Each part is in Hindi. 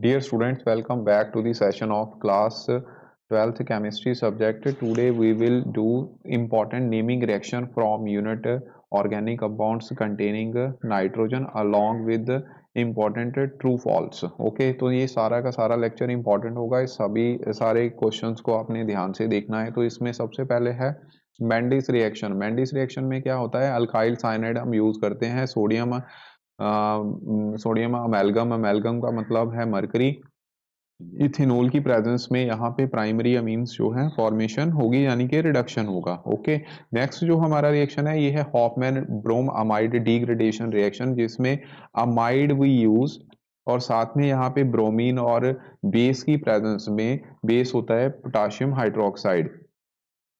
Dear students, welcome back to the session of class 12th chemistry subject. Today we will do important naming reaction from unit organic compounds containing nitrogen along with important true false. Okay तो ये सारा का सारा लेक्चर इंपॉर्टेंट होगा। इस सभी सारे क्वेश्चंस को आपने ध्यान से देखना है। तो इसमें सबसे पहले है बेंडिस रिएक्शन। बेंडिस रिएक्शन में क्या होता है, अल्काइल साइनाइड हम यूज करते हैं, सोडियम अमेलगम। अमेलगम का मतलब है मरकरी। इथेनॉल की प्रेजेंस में यहाँ पे प्राइमरी अमीन्स जो है फॉर्मेशन होगी, यानी कि रिडक्शन होगा। ओके, नेक्स्ट जो हमारा रिएक्शन है ये है हॉफमैन ब्रोम अमाइड डिग्रेडेशन रिएक्शन, जिसमें अमाइड वी यूज और साथ में यहाँ पे ब्रोमीन और बेस की प्रेजेंस में, बेस होता है पोटाशियम हाइड्रोक्साइड,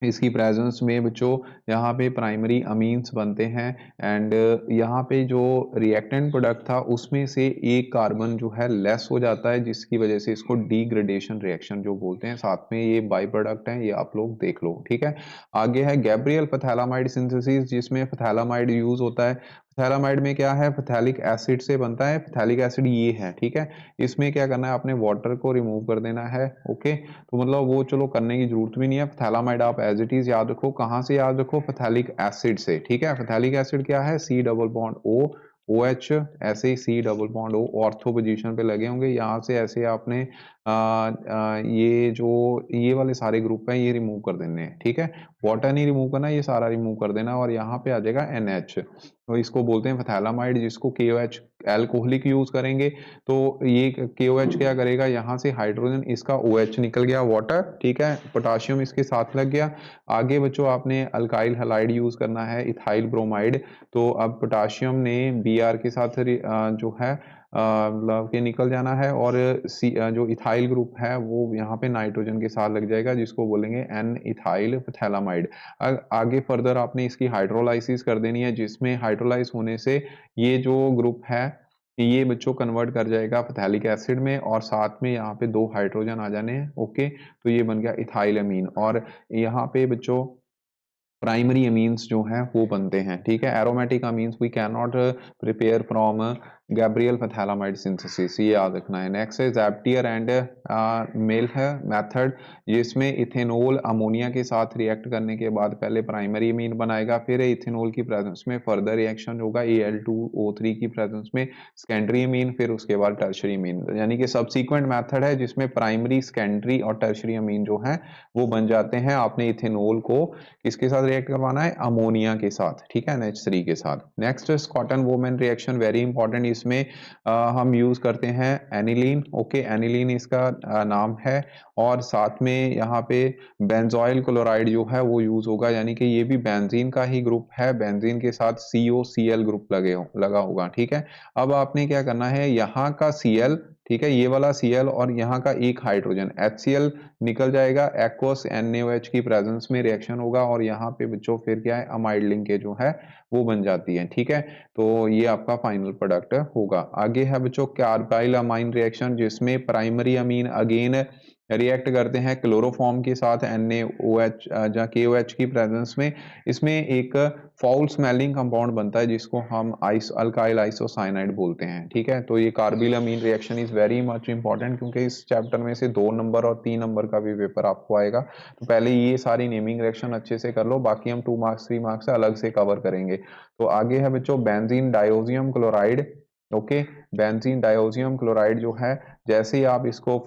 इसकी प्रेजेंस में बच्चों यहाँ पे प्राइमरी अमीन्स बनते हैं। एंड यहाँ पे जो रिएक्टेंट प्रोडक्ट था उसमें से एक कार्बन जो है लेस हो जाता है, जिसकी वजह से इसको डिग्रेडेशन रिएक्शन जो बोलते हैं। साथ में ये बाई प्रोडक्ट है, ये आप लोग देख लो, ठीक है। आगे है गैब्रियल फथैलामाइड सिंथेसिस, जिसमें फथैलामाइड यूज होता है। फथैलामाइड में क्या है, फथैलिक एसिड से बनता है। फथैलिक एसिड ये है, ठीक है। इसमें क्या करना है, आपने वाटर को रिमूव कर देना है। ओके, तो मतलब वो चलो करने की जरूरत भी नहीं है। फथैलामाइड आप एज इट इज याद रखो। कहाँ से याद रखो, फथैलिक एसिड से, ठीक है। फथैलिक एसिड क्या है, C double bond O O H, ऐसे ही C double bond O ortho position पे लगे होंगे। यहाँ से ऐसे आपने ये जो ये वाले सारे ग्रुप हैं ये रिमूव कर देने हैं, ठीक है। वाटर नहीं रिमूव करना, ये सारा रिमूव कर देना और यहाँ पे आ जाएगा NH। तो इसको बोलते हैं फथैलामाइड, जिसको KOH एल्कोहलिक यूज करेंगे। तो ये KOH क्या करेगा, यहाँ से हाइड्रोजन, इसका OH निकल गया वाटर, ठीक है। पोटाशियम इसके साथ लग गया। आगे बच्चों आपने अल्काइल हैलाइड यूज करना है, इथाइल ब्रोमाइड। तो अब पोटाशियम ने Br के साथ जो है मतलब के निकल जाना है और जो इथाइल ग्रुप है वो यहाँ पे नाइट्रोजन के साथ लग जाएगा, जिसको बोलेंगे N इथाइल फथैलामाइड। आगे फर्दर आपने इसकी हाइड्रोलाइसिस कर देनी है, जिसमें हाइड्रोलाइज होने से ये जो ग्रुप है ये बच्चों कन्वर्ट कर जाएगा फथैलिक एसिड में और साथ में यहाँ पे 2 हाइड्रोजन आ जाने हैं। ओके, तो ये बन गया इथाइल अमीन और यहाँ पे बच्चों प्राइमरी अमीन्स जो हैं वो बनते हैं, ठीक है। Aromatic amines we can not prepare from Gabriel phthalimide synthesis, ये याद रखना है। नेक्स्ट है ज़ैप्टियर एंड मेल है मेथड, जिसमें इथेनॉल अमोनिया के साथ रिएक्ट करने के बाद पहले प्राइमरी अमीन बनाएगा, फिर इथेनॉल की प्रेजेंस में फर्दर रिएक्शन होगा Al2O3 की प्रेजेंस में सेकेंडरी अमीन, फिर उसके बाद टर्शरी अमीन, यानी कि सबसीक्वेंट मेथड है जिसमें प्राइमरी, सेकेंडरी और टर्शरी अमीन जो है वो बन जाते हैं। आपने इथेनॉल को किसके साथ रिएक्ट करवाना है, अमोनिया के साथ, ठीक है, NH3 के साथ। Next स्कॉटन women reaction, very important. इसमें हम यूज करते हैं एनिलीन। ओके, एनिलीन इसका नाम है और साथ में यहाँ पे बेंजोइल क्लोराइड जो है वो यूज होगा, यानी कि ये भी बेंजीन का ही ग्रुप है। बेंजीन के साथ COCl ग्रुप लगा होगा, ठीक है। अब आपने क्या करना है, यहाँ का Cl, ठीक है, ये वाला Cl और यहाँ का एक हाइड्रोजन HCl निकल जाएगा। एक्वस NaOH की प्रेजेंस में रिएक्शन होगा और यहाँ पे बच्चों फिर क्या है, अमाइड लिंकेज जो है वो बन जाती है, ठीक है। तो ये आपका फाइनल प्रोडक्ट होगा। आगे है बच्चों कार्बाइल अमाइन रिएक्शन, जिसमें प्राइमरी अमीन अगेन रिएक्ट करते हैं क्लोरोफॉर्म के साथ NaOH या KOH की प्रेजेंस में। इसमें एक फाउल स्मेलिंग कंपाउंड बनता है जिसको हम अल्काइल आइसोसाइनाइड बोलते हैं, ठीक है। तो ये carbyl Amin reaction is very much important, क्योंकि इस चैप्टर में से 2 नंबर और 3 नंबर का भी पेपर आपको आएगा। तो पहले ये सारी नेमिंग रिएक्शन अच्छे से कर लो, बाकी हम 2 मार्क्स 3 मार्क्स से अलग से कवर करेंगे। तो आगे है बच्चों benzene diazonium chloride. Okay, benzene diazonium chloride जो है, जैसे ही आप इसको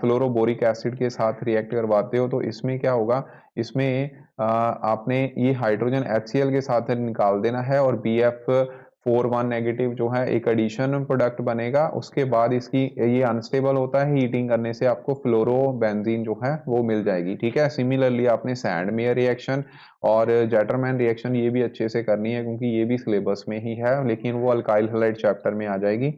फ्लोरोबोरिक एसिड के साथ रिएक्ट करवाते हो तो इसमें क्या होगा, इसमें आपने ये हाइड्रोजन HCl के साथ निकाल देना है और BF41 नेगेटिव जो है एक एडिशन प्रोडक्ट बनेगा। उसके बाद इसकी ये अनस्टेबल होता है, हीटिंग करने से आपको फ्लोरोबेंजीन जो है वो मिल जाएगी, ठीक है। सिमिलरली आपने सैंडमेयर रिएक्शन और जेटरमैन रिएक्शन ये भी अच्छे से करनी है, क्योंकि ये भी सिलेबस में ही है, लेकिन वो अल्काइल हैलाइड चैप्टर में आ जाएगी।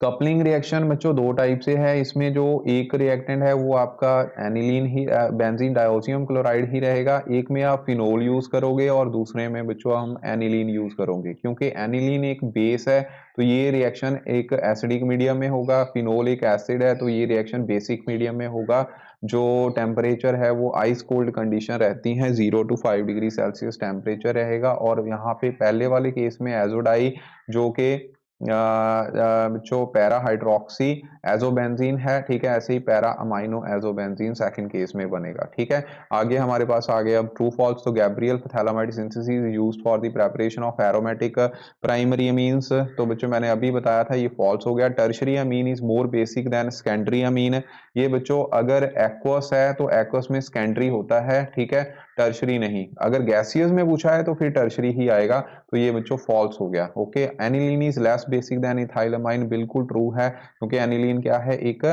कपलिंग रिएक्शन बच्चों 2 टाइप से है। इसमें जो एक रिएक्टेंट है वो आपका एनिलीन ही, बेंजीन डायोजियम क्लोराइड ही रहेगा। एक में आप फिनोल यूज करोगे और दूसरे में बच्चों हम एनिलीन यूज करोगे, क्योंकि एनिलीन एक बेस है तो ये रिएक्शन एक एसिडिक मीडियम में होगा। फिनोल एक एसिड है तो ये रिएक्शन बेसिक मीडियम में होगा। जो टेम्परेचर है वो आइस कोल्ड कंडीशन रहती है, 0 to 5 डिग्री सेल्सियस टेम्परेचर रहेगा। और यहाँ पे पहले वाले केस में एजोडाई जो कि जो पैरा हाइड्रोक्सी एजोबेंजीन है, ठीक है, ऐसे ही para amino azobenzene second case में बनेगा, ठीक है। आगे हमारे पास आ गया अब ट्रू फॉल्स। तो Gabriel phthalimide synthesis is used for the preparation of aromatic primary amines. तो बच्चों मैंने अभी बताया था, ये फॉल्स हो गया। Tertiary amine is more basic than secondary amine. ये बच्चों अगर एक्वस है तो एक्वस में सेकेंडरी होता है, ठीक है, टर्शरी नहीं। अगर गैसियस में पूछा है तो फिर टर्शरी ही आएगा, तो ये बच्चों फॉल्स हो गया। Okay, aniline is less basic than ethylamine, बिल्कुल ट्रू है, क्योंकि एनिलीन क्या है, एक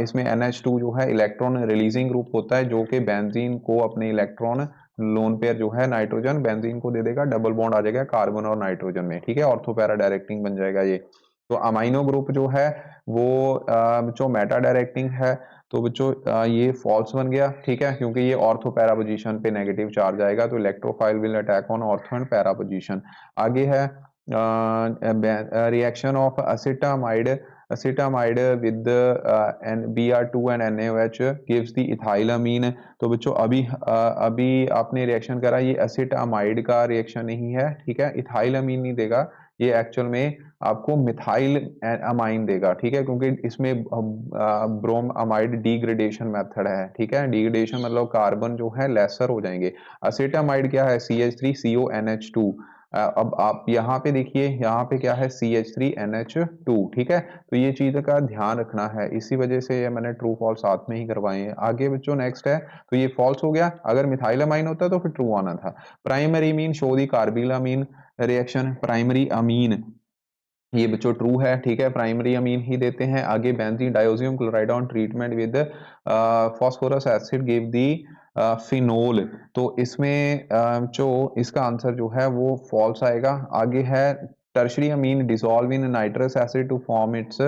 इसमें NH2 जो है इलेक्ट्रॉन रिलीजिंग ग्रुप होता है, जो कि बेंजीन को अपने इलेक्ट्रॉन लोन पेयर जो है नाइट्रोजन बेंजीन को दे देगा, डबल बॉन्ड आ जाएगा कार्बन और नाइट्रोजन में, ठीक है, ऑर्थो पैरा डायरेक्टिंग बन जाएगा ये। तो अमाइनो ग्रुप जो है वो जो मेटा डायरेक्टिंग है, तो बच्चों ये फॉल्स बन गया, ठीक है, क्योंकि ये ऑर्थो पैरा पोजीशन पे नेगेटिव चार्ज आएगा, तो electrophile will attack on ortho and para position. आगे है reaction of acetamide with Br2 and NaOH gives the ethylamine। तो बच्चों अभी आपने रिएक्शन करा, ये एसिटामाइड का रिएक्शन नहीं है, ठीक है, इथाइलामीन नहीं देगा, ये एक्चुअल में आपको मिथाइल अमाइन देगा, ठीक है, क्योंकि इसमें ब्रोम अमाइड डिग्रेडेशन मेथड है, ठीक है, डिग्रेडेशन मतलब कार्बन जो है लेसर हो जाएंगे। एसिटामाइड क्या है, CH3CONH2। अब आप यहाँ पे देखिए, यहाँ पे क्या है, CH3NH2, ठीक है, तो ये चीज का ध्यान रखना है, इसी वजह से ये मैंने ट्रू फॉल्स साथ में ही करवाए हैं। आगे बच्चों नेक्स्ट है, तो ये फॉल्स हो गया, अगर मिथाइल अमाइन होता तो फिर ट्रू आना था। प्राइमरी अमीन शो दी कार्बिल अमीन रिएक्शन, प्राइमरी अमीन ये बच्चों ट्रू है, ठीक है, प्राइमरी अमीन ही देते हैं। आगे benzene diazonium chloride on treatment with phosphorous acid give the phenol. तो इसमें जो इसका आंसर जो है वो फॉल्स आएगा। आगे है tertiary amine dissolve in nitrous acid to form its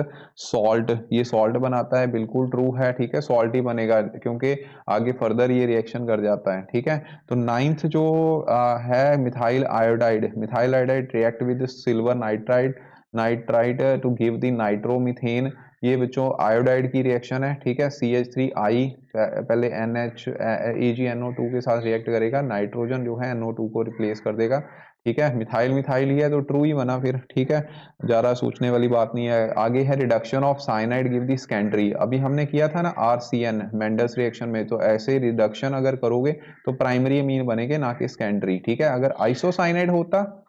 salt, ये सॉल्ट बनाता है, बिल्कुल ट्रू है, ठीक है, सॉल्ट ही बनेगा, क्योंकि आगे फर्दर ये रिएक्शन कर जाता है, ठीक है। तो नाइन्थ जो है methyl iodide, methyl iodide react with silver nitride nitrite to give the nitromethane. ये बच्चों आयोडाइड की रिएक्शन है, ठीक है, CH3I पहले NH AgNO2 के साथ रिएक्ट करेगा, नाइट्रोजन जो है NO2 को रिप्लेस कर देगा, ठीक है, मिथाइल मिथाइल ही है तो ट्रू ही बना फिर, ठीक है, ज़्यादा सोचने वाली बात नहीं है। आगे है reduction of cyanide give the secondary, अभी हमने किया था ना RCN मेंडस रिएक्शन में, तो ऐसे रिडक्शन अगर करोगे तो प्राइमरी अमीन बनेंगे ना कि सेकेंडरी, ठीक है। अगर आइसोसाइनाइड होता,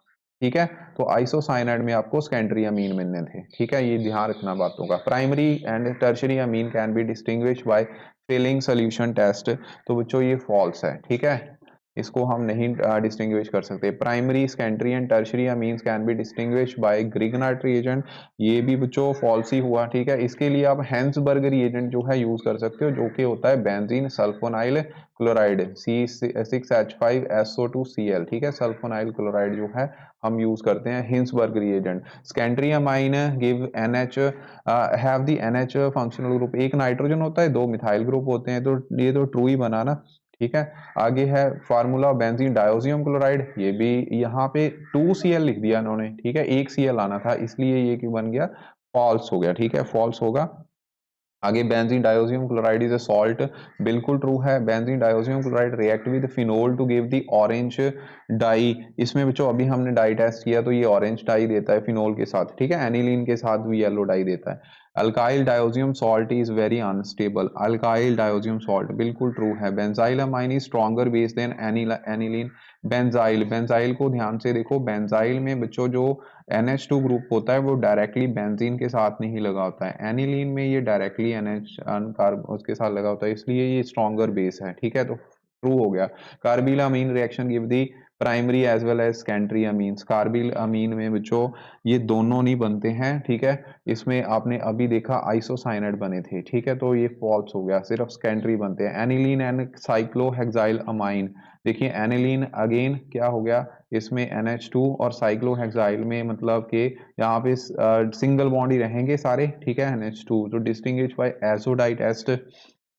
ठीक है, तो आइसोसाइनाइड में आपको सेकेंडरी अमीन मिलने थे, ठीक है, ये ध्यान रखना बातों का। Primary and tertiary amine can be distinguish by Fehling solution test. तो बच्चों ये फॉल्स है, ठीक है, इसको हम नहीं डिस्टिंग्विश कर सकते। Primary secondary and tertiary amines can be distinguish by Grignard reagent, ये भी बच्चों फॉल्स ही हुआ, ठीक है। इसके लिए आप हेंसबर्ग रिएजेंट जो है यूज कर सकते हो, जो कि होता है बेंजीन सल्फोनाइल क्लोराइड C6H5SO2Cl, ठीक है, सल्फोनाइल क्लोराइड जो है हम यूज करते हैं Hinsberg reagent. Secondary amine give NH have the NH functional group, एक नाइट्रोजन होता है, दो मिथाइल ग्रुप होते हैं, तो ये तो ट्रू ही बना ना, ठीक है। आगे है फार्मूला बेंजीन डायोजियम क्लोराइड, ये भी यहाँ पे 2Cl लिख दिया इन्होंने, ठीक है, एक Cl आना था, इसलिए ये क्यों बन गया, फॉल्स हो गया, ठीक है, फॉल्स होगा। आगे benzene diazonium chloride is a salt, बिल्कुल ट्रू है, benzene diazonium chloride react with phenol to give the orange dye. इसमें बच्चों अभी हमने डाई टेस्ट किया तो ये ऑरेंज डाई देता है फिनोल के साथ, ठीक है, एनिलीन के साथ भी येलो डाई देता है। Alkyl diazonium salt is very unstable, alkyl diazonium salt बिल्कुल ट्रू है। Benzyl amine is stronger base than aniline. Benzyl, benzyl को ध्यान से देखो, बेंजाइल में बच्चों जो NH2 ग्रुप होता है वो डायरेक्टली बेंजीन के साथ नहीं लगा होता है, एनिलीन में ये डायरेक्टली NH उसके साथ लगा होता है, इसलिए ये स्ट्रॉन्गर बेस है, ठीक है, तो ट्रू हो गया। Carbyl Amin reaction give the primary as well as secondary amines, carbyl amine में बच्चों ये दोनों नहीं बनते हैं, ठीक है, इसमें आपने अभी देखा आइसोसाइनाइड बने थे, ठीक है, तो ये फॉल्स हो गया, सिर्फ सेकेंडरी बनते हैं। एनिलीन एंड साइक्लोहेक्साइल अमाइन, देखिए एनिलीन अगेन क्या हो गया, इसमें NH2 और साइक्लोहेक्साइल में मतलब कि यहाँ पे सिंगल बॉन्ड ही रहेंगे सारे, ठीक है, NH2 जो डिस्टिंग्विश बाय एजोडाइट एस्ट।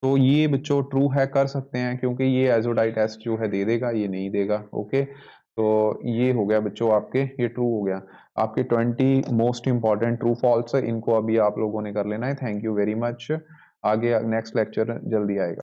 तो ये बच्चों ट्रू है, कर सकते हैं, क्योंकि ये एजोडाइट एस्ट जो है दे देगा, ये नहीं देगा, ओके। तो ये हो गया बच्चों आपके, ये ट्रू हो गया। आपके 20 मोस्ट इंपॉर्टेंट ट्रू फॉल्स, इनको अभी आप लोगों ने कर लेना है। Thank you very much. आगे नेक्स्ट लेक्चर जल्दी आएगा।